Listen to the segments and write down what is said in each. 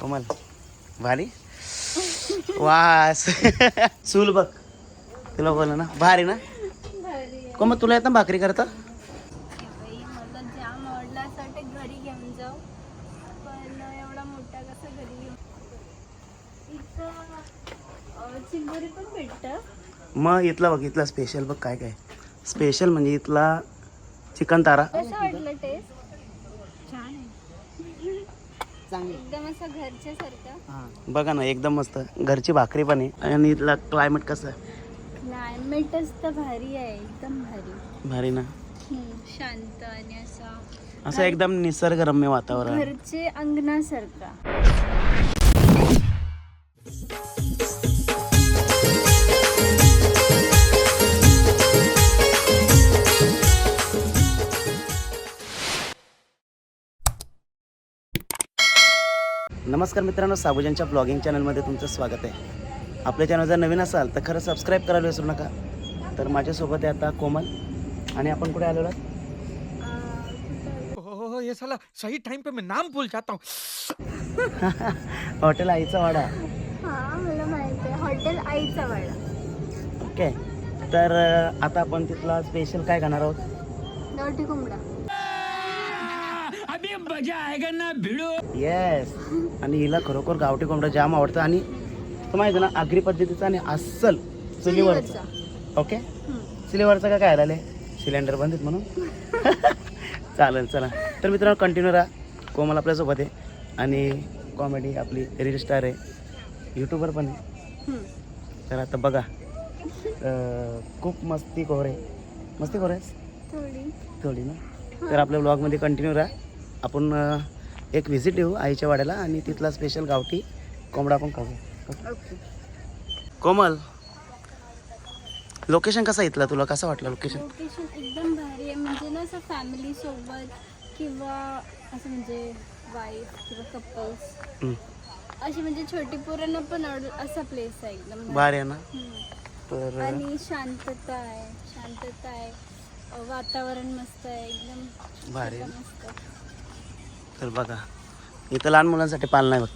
कोमल भारी वास चूल बघ तुला बोला ना भारी ना कोमल तुला येतं भाकरी करता मला जाम आवडला असं वाटतं घरी घेऊन जाऊ पण एवढा मोठा कसा घरी घेऊन इथं चिंबोरी पण भेटतं मग इथला बघ इथला स्पेशल बघ काय काय स्पेशल म्हणजे इथला चिकन तारा कसं वाटलं टेस्ट छान आहे एकदम असं घरच्यासारखं बघा ना एकदम मस्त घरची भाकरी पण आहे आणि इथला क्लायमेट कसं आहे क्लायमेटच तर भारी आहे एकदम भारी भारी ना शांत आणि असं एकदम निसर्गरम्य वातावरण घरचे अंगणासारखा नमस्कार मित्रांनो साबुजांच्या ब्लॉगिंग चॅनलमध्ये तुमचं स्वागत आहे. आपल्या चॅनल जर नवीन असाल तर खरं सबस्क्राईब करायला विसरू नका. तर माझ्यासोबत आहे आता कोमल आणि आपण कुठे आलेलो आहोत? ओह ये साला सही टाइम पे मैं नाम भूल जाता हूँ. हॉटेल आईचा वाडा. हा मला माहिती आहे हॉटेल आईचा वाडा. ओके तर आता आपण तिथला स्पेशल काय खाणार आहोत? गावठी कोंबडा. अभी मजा आएगा ना भिड़ो. येस आणि हिला खरोखर गावठी कोंबडा जाम आवडतं आणि तो माहिती ना आगरी पद्धतीचा आणि अस्सल चुलीवरचा. ओके चुलीवरचा का काय आले सिलेंडर बंद आहेत म्हणून चालेल चला. तर मित्रांनो कंटिन्यू राहा. कोमल आपल्यासोबत आहे आणि कॉमेडी आपली रील स्टार आहे यूट्यूबर पण आहे. तर आता बघा खूप मस्तीखोर आहे थोडी ना. तर आपल्या ब्लॉगमध्ये कंटिन्यू राहा. आपण एक व्हिजिट देऊ आईच्या वाड्याला आणि तिथला स्पेशल गावठी कोंबडा पण खाऊ. कोमल लोकेशन कसं इथलं तुला कसं वाटलं लोकेशन? लोकेशन एकदम भारी आहे म्हणजे ना असं फॅमिली सोबत किंवा असं म्हणजे वाईफ किंवा कपल्स अशी म्हणजे छोटी पोरांना पण असा प्लेस आहे एकदम भारी आहे ना. तर आणि शांतता आहे वातावरण मस्त आहे एकदम भारी आहे. मस्त. तर बघा इथं लहान मुलांसाठी पाळणा आहे बघ.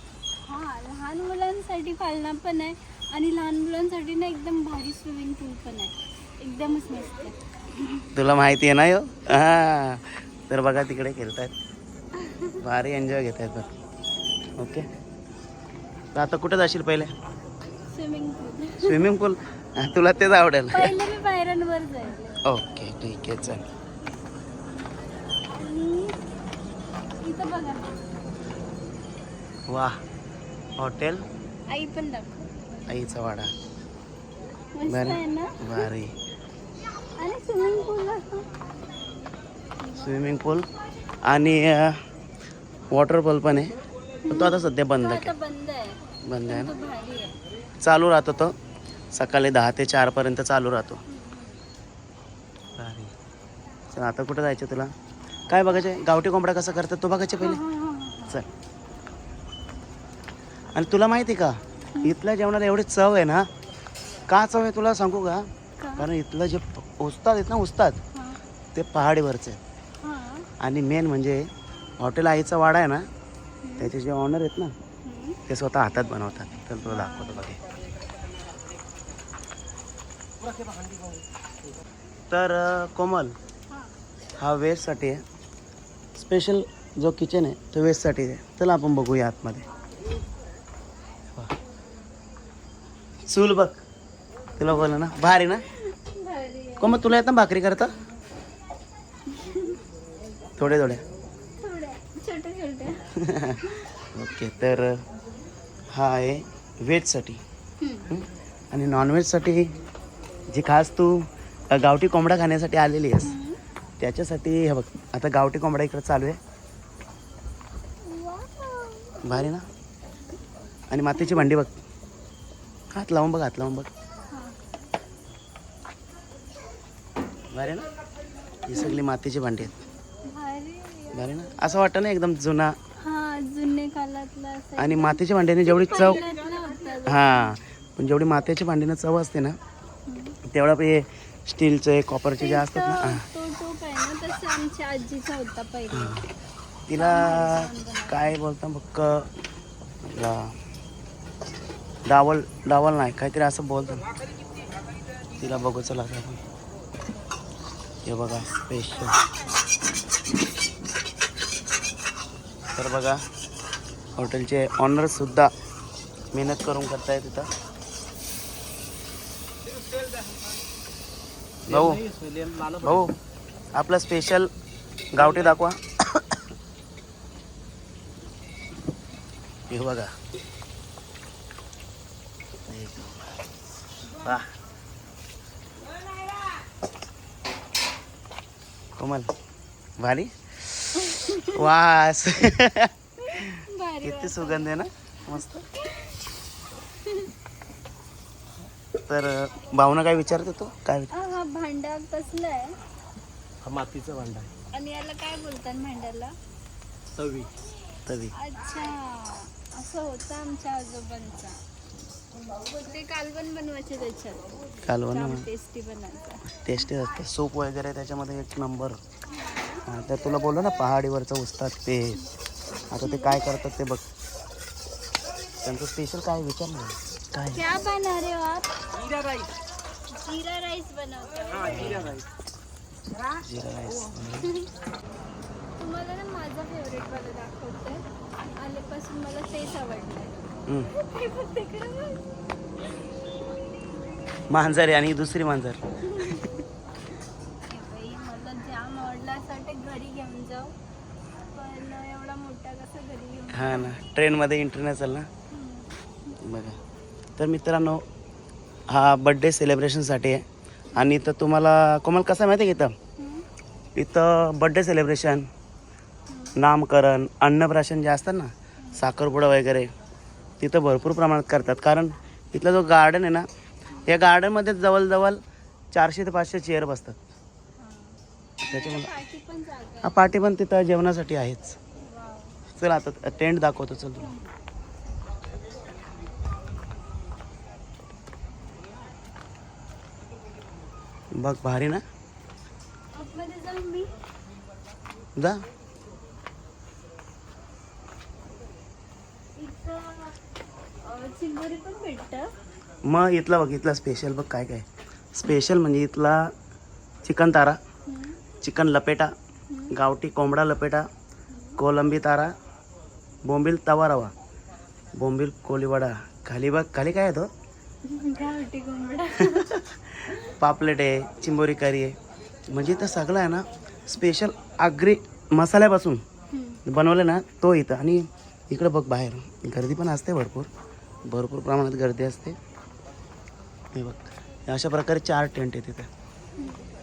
हा लहान मुलांसाठी पाळणा पण आहे आणि लहान मुलांसाठी ना एकदम भारी स्विमिंग पूल पण आहे एकदमच मस्त आहे. तुला माहिती आहे ना यो हां. तर बघा तिकडे खेळतायत भारी एन्जॉय घेत आहेत बघ. ओके तर आता कुठे जाशील पहिले? स्विमिंग पूल. स्विमिंग पूल तुला तेच आवडेल. पहिले मी पायऱ्यांवर जाईल. ओके ठीक आहे चल. इथं बघा वा हॉटेल आई पण दाखव आईचा वाडा मस्त आहे ना. भारी. आणि स्विमिंग पूल स्विमिंग पूल आणि वॉटरफॉल पण आहे पण तो आता सध्या बंद आता आहे. बंद आहे ना. तो भारी आहे. चालू राहतो तो सकाळी 10 ते 4 पर्यंत चालू राहतो. भारी. चल आता कुठं जायचं तुला? काय बघायचं गावठी कोंबडा कसं करतात तो बघायचे पहिले. चल. आणि तुला माहिती का इथल्या जेवणाला एवढी चव आहे ना. का चव आहे तुला सांगू का? कारण इथलं जे उस्ताद आहेत ना उस्ताद ते पहाडीवरचे आहेत. आणि मेन म्हणजे हॉटेल आईचा वाडा आहे ना त्याचे जे ऑनर आहेत ना ते स्वतः हातात बनवतात. तर तुला दाखवतो बघे. तर कोमल हा वेस्टसाठी आहे स्पेशल जो किचन आहे तो वेस्टसाठी आहे. चला आपण बघूया आतमध्ये. चूल बघ तुला बोला ना भारी ना. कोमल तुला येतं भाकरी करता? थोड्या छोट्या ओके तर हा आहे व्हेजसाठी आणि नॉनव्हेजसाठी जी खास तू गावठी कोंबडा खाण्यासाठी आलेली आहेस त्याच्यासाठी हे बघ आता गावठी कोंबडा इकडं चालू आहे. भारी ना. आणि मातीची भांडी बघ हात लावून बघ भारी ना. ही सगळी मातीची भांडी आहेत. भारी ना. असं वाटतं ना एकदम जुना जुने काळातला आणि मातीच्या भांड्याने जेवढी चव हां पण जेवढी मातीच्या भांडीनं चव असते ना तेवढा हे स्टीलचे कॉपरचे जे असतात ना तो टोप आहे ना तसं आमच्या आजीचा होता पहिले. तिला काय बोलता बघ डावल डावल नाही काहीतरी असं बोलतो ना. तिला बघू चला आता आपण. हे बघा स्पेशल. तर बघा हॉटेलचे ऑनर सुद्धा मेहनत करून करतायत तिथं. भाऊ भाऊ आपलं स्पेशल गावठी दाखवा. हे बघा वाह कोमल भारी वास. भारी किती सुगंध आहे ना मस्त. तर भावना काय विचारतो तो काय हा भांडा कसला आहे हा मातीचा भांडा आहे. आणि याला काय बोलतात भांड्याला? तवी. तवी. अच्छा असं होतं आमच्या आजोबांचा. ते कालवण बनवायचे त्याच्यात. कालवण टेस्टी बनायचा. टेस्टी असते सूप वगैरे त्याच्यामध्ये एक नंबर. तर तुला बोललो ना पहाडीवरचं उस्ताद ते आता ते काय करतात ते बघ. त्यांचं स्पेशल काय विचार ना काय. क्या बना रहे हो आप? जीरा राईस बनवतो. जिरा राईस. तुम्हाला ना माझा फेवरेट वाला दाखवते. आल्यापासून मला तेच आवडलंय. ते फक्त इकडे बघ. मांजर आहे आणि दुसरी मांजर. बाई मला जाम आवडला असं वाटतं घरी घेऊन जाऊ. पण एवढा मोठा कसा घरी घेऊन हा ना ट्रेनमध्ये इंटरनॅशनल ना. बघा तर मित्रांनो हा बड्डे सेलिब्रेशनसाठी आहे. आणि इथं तुम्हाला कोमल कसं माहिती आहे इथं इथं बड्डे सेलिब्रेशन नामकरण अन्नप्राशन जे असतात ना साखरपुडा वगैरे तिथं भरपूर प्रमाणात करतात. कारण इथला जो गार्डन आहे ना या गार्डनमध्ये जवळजवळ 400 ते 500 चेअर बसतात. त्याच्यामुळे पार्टी पण जागा. हा पार्टी पण तिथं जेवणासाठी आहेच. वाव. चल आता टेंट दाखवतो चल तुला. बघ भारी ना. आतमध्ये जाऊन मी जा. इथं चिंबोरी पण भेटतं. मग इथला बघ इथला स्पेशल बघ काय काय स्पेशल म्हणजे इथला चिकन तारा, चिकन लपेटा, गावठी कोंबडा लपेटा, कोलंबी तारा, बोंबील तवा रवा, बोंबील कोलीवडा, खाली बघ खाली काय आहे तो गावठी कोंबडा. पापलेट आहे, चिंबोरी करी आहे. म्हणजे इथं सगळं आहे ना स्पेशल आगरी मसाल्यापासून बनवलं ना तो इथं. आणि इकडं बघ बाहेर गर्दी पण असते भरपूर भरपूर प्रमाणात गर्दी असते. हे बघ अशा प्रकारे 4 टेंट आहे तिथे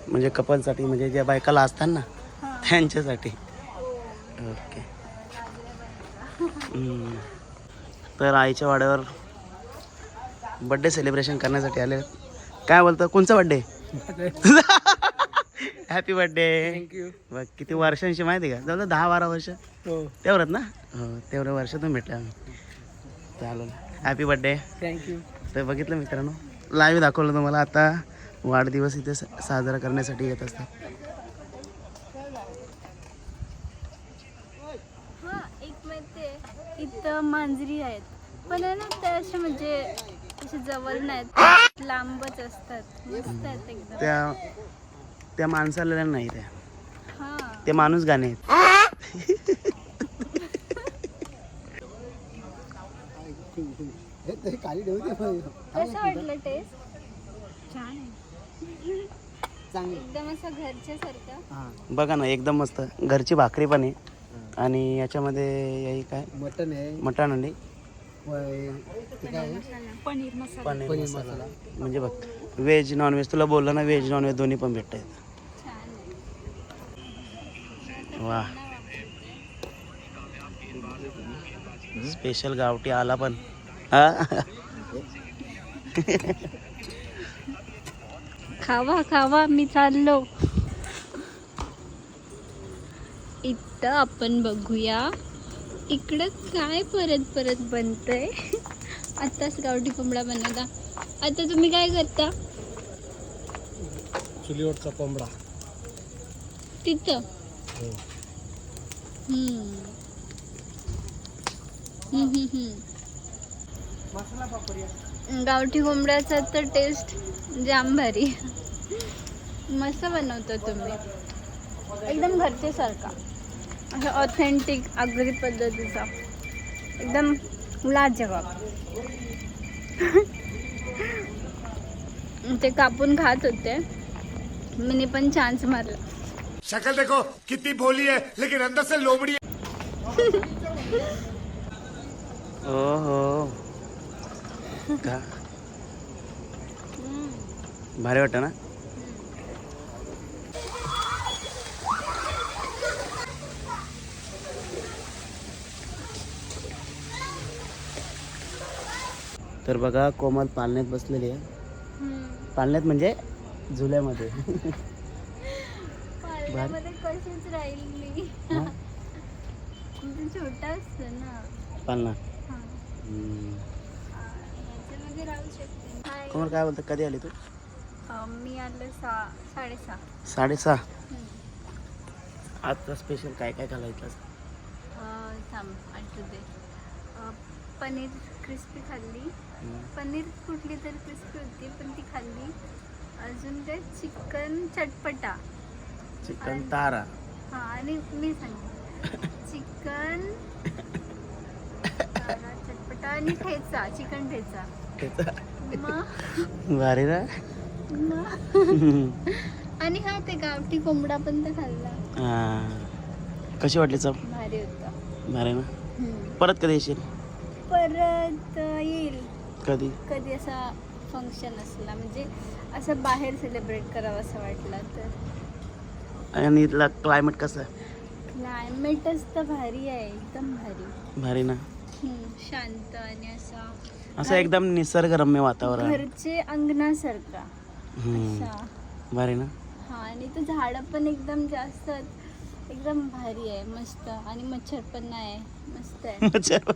म्हणजे कपलसाठी म्हणजे ज्या बायकाला असतात ना त्यांच्यासाठी. ओके. तर आईच्या वाड्यावर बड्डे सेलिब्रेशन करण्यासाठी आले. काय बोलतं कोणचा बड्डे? Happy birthday. थँक्यू. बघ किती वर्षांशी माहिती आहे का जवळ 10-12 वर्ष हो तेवढंच ना. हो तेवढ्या वर्षातून भेटले आम्ही. चालेल हॅपी बड्डे. थँक्यू. तर बघितलं मित्रांनो लाईव्ह दाखवलं तुम्हाला. आता वाढदिवस इथे साजरा करण्यासाठी येत असतात. हा एक माहितीये इथं मांजरी आहेत पण आहे ना त्या अशा म्हणजे असे जवळ नाहीत लांबच असतात. मस्त आहेत एकदम. त्या माणसाला नाही त्या हा ते माणूस गाणे आहेत. कसं वाटलं टेस्ट? छान आहे एकदम असं घरच्यासारखं. बघा ना एकदम मस्त घरची भाकरी पण आहे. आणि याच्यामध्ये यही काय मटन आहे मटण आणि पनीर मसाला. पनीर मसाला. म्हणजे बघ व्हेज नॉनव्हेज तुला बोललं ना व्हेज नॉनव्हेज दोन्ही पण भेटत आहेत. छान आहे. वा स्पेशल गावठी आला पण. खावा खावा मी चाललो. इथं आपण बघूया इकडं काय परत परत बनतंय. आत्ताच गावठी कोंबडा बनवला. आता तुम्ही काय करता चुलीवरचा कोंबडा. तिथं? मसाला पापड गावठी कोंबड्याचा तर टेस्ट जाम भारी. मस्त बनवता तुम्ही, एकदम घरचे सारखा, असं ऑथेंटिक आगरी पद्धतीचा, एकदम लाजवाब. ते कापून खात होते, मी पण चान्स मारला. शक्ल देखो कितनी भोली है लेकिन अंदर से लोमड़ी है. ओहो का भारी वाटतं ना. तर बघा कोमल पालण्यात बसलेली आहे. पालण्यात म्हणजे झुल्यामध्ये. पाळण्यामध्ये कशीच राहील मी. हा? छोटा असतं ना पालना. हा. याच्यामध्ये राहू शकते. हाय. कोमल काय बोलतं, कधी आली तू? मी आलं 6:30. 6:30. आजचा स्पेशल काय काय घालायचं? थांब आठवते. पनीर क्रिस्पी खाल्ली. पनीर कुठली तरी क्रिस्पी होती पण ती खाल्ली. अजून काय चिकन चटपटा. चिकन तारा. हा आणि मी सांगते चिकन तारा चटपटा आणि ठेचा, चिकन ठेचा. मग भारी ना. आणि हा ते गावठी कोंबडा पण तर खाल्ला. कशी वाटली चव? भारी होता. भारी ना. परत कधी येशील? परत येईल कधी? कधी असा फंक्शन असला, म्हणजे असं बाहेर सेलिब्रेट करावं असं वाटलं तर. आणि इथला क्लायमेट कसं आहे? क्लायमेटच तर भारी आहे, एकदम भारी. भारी ना. शांत आणि असं एकदम निसर्गरम्य वातावरण. घरचे अंगणासारखा असा. भारी ना. हा आणि ते झाडं पण एकदम जास्त आहेत. एकदम भारी आहे, मस्त. आणि मच्छर पण नाही, मस्त आहे. मच्छर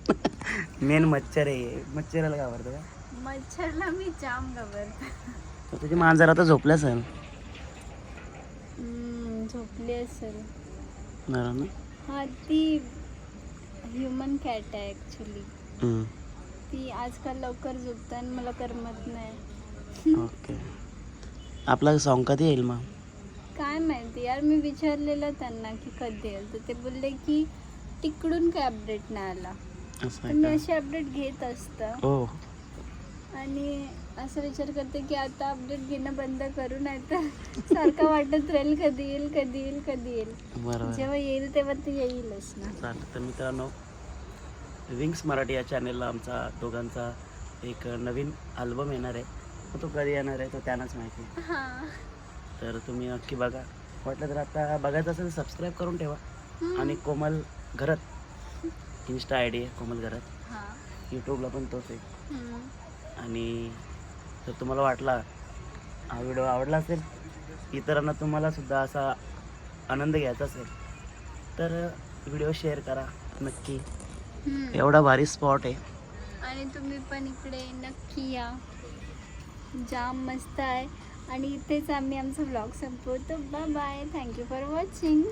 मेन मच्छर आहे. मच्छराला घाबरतं का? मच्छरला मी जाम घाबरते. तुझी मांजर आता झोपल्या असेल. झोपली असेल. बरं ना. हा ती ह्युमन कॅट आहे ॲक्च्युली. ती आजकाल लवकर झोपते आणि मला करमत नाही. ओके. आपला सॉन्ग कधी येईल मग? काय माहिती यार, मी विचारलेलं त्यांना की कधी येईल, तर ते बोलले की तिकडून काय अपडेट नाही आला. असं पण मी आहे अशी अपडेट घेत असतं का? ओ आणि असं विचार करते की आता अपडेट घेणं बंद करू, नाही तर सारखं वाटत राहील कधी येईल कधी येईल कधी येईल. बरोबर. जेव्हा येईल तेव्हा ते येईलच ना. चालेल. तर मित्रांनो, विंग्स मराठी या चॅनेलला आमचा दोघांचा एक नवीन अल्बम येणार आहे. तो कधी येणार आहे तो त्यांनाच माहिती. हां तर तुम्ही नक्की बघा. वाटलं तर आता बघायचं असेल तर सबस्क्राईब करून ठेवा. आणि कोमल घरत इन्स्टा आय डी आहे कोमल घरत. हां. यूट्यूबला पण तोच आहे. आणि जर तुम्हाला वाटला हा व्हिडिओ आवडला असेल, इतरांना तुम्हाला सुद्धा असा आनंद घ्यायचा असेल तर व्हिडिओ शेअर करा नक्की. एवढा भारी स्पॉट आहे. आणि तुम्ही पण इकडे नक्की या, जाम मस्त आहे. आणि इथेच आम्ही आमचा व्लॉग संपवतो. Bye bye. Thank you for watching.